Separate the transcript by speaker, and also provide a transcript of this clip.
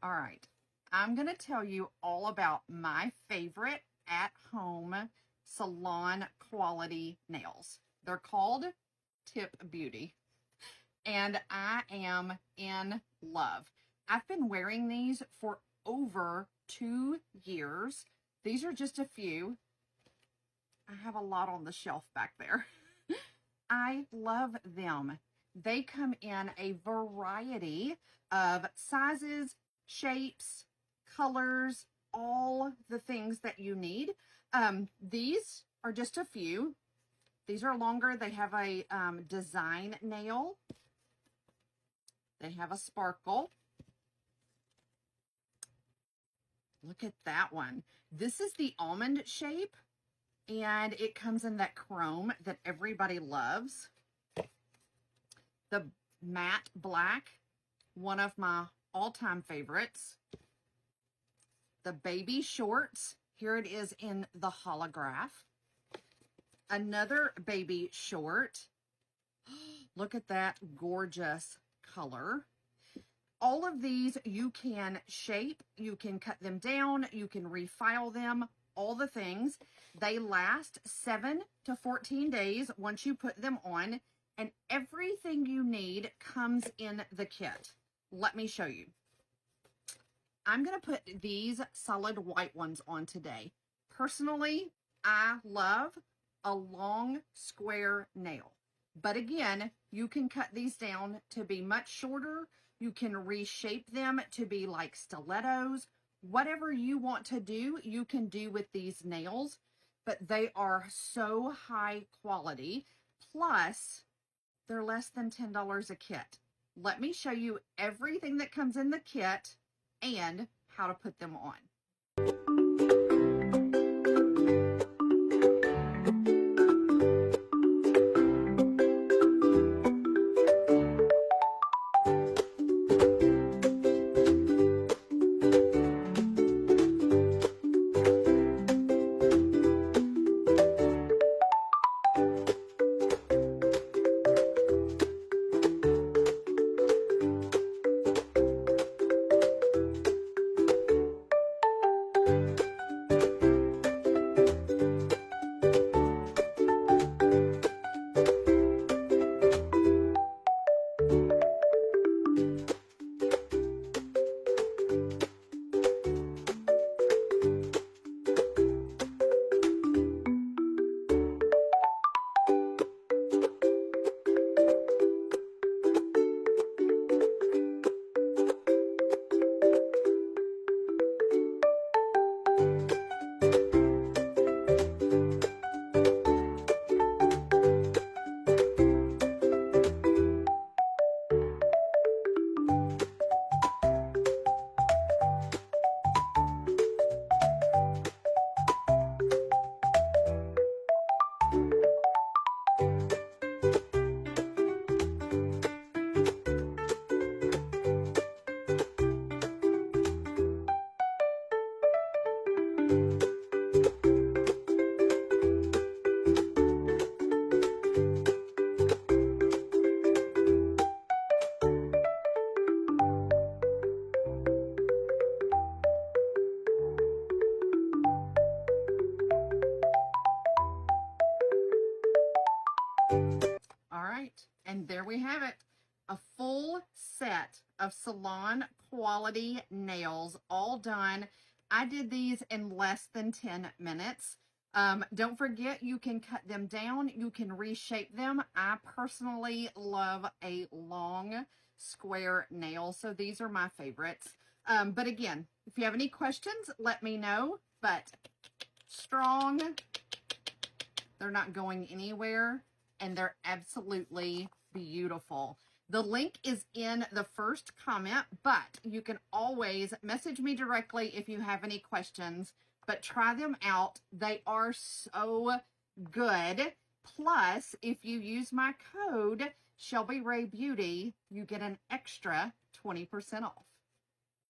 Speaker 1: All right, I'm going to tell you all about my favorite at-home salon quality nails. They're called Tip Beauty, and I am in love. I've been wearing these for over 2 years. These are just a few. I have a lot on the shelf back there. I love them. They come in a variety of sizes, shapes, colors, all the things that you need. These are just a few. These are longer. They have a design nail. They have a sparkle. Look at that one. This is the almond shape, and it comes in that chrome that everybody loves. The matte black, one of my all-time favorites. The baby shorts, here it is in the holograph. Another baby short. Look at that gorgeous color. All of these you can shape, you can cut them down, you can refile them, all the things. They last 7 to 14 days once you put them on, and everything you need comes in the kit. Let me show you. I'm going to put these solid white ones on today. Personally, I love a long square nail. But again, you can cut these down to be much shorter. You can reshape them to be like stilettos. Whatever you want to do, you can do with these nails. But they are so high quality. Plus, they're less than $10 a kit. Let me show you everything that comes in the kit and how to put them on. All right, and there we have it. A full set of salon quality nails, all done. I did these in less than 10 minutes. Don't forget, you can cut them down. You can reshape them. I personally love a long square nail, so these are my favorites. But again, if you have any questions, let me know. But strong, they're not going anywhere, and they're absolutely beautiful. The link is in the first comment, but you can always message me directly if you have any questions. But try them out. They are so good. Plus, if you use my code SHELBYRHEABEAUTY, you get an extra 20% off.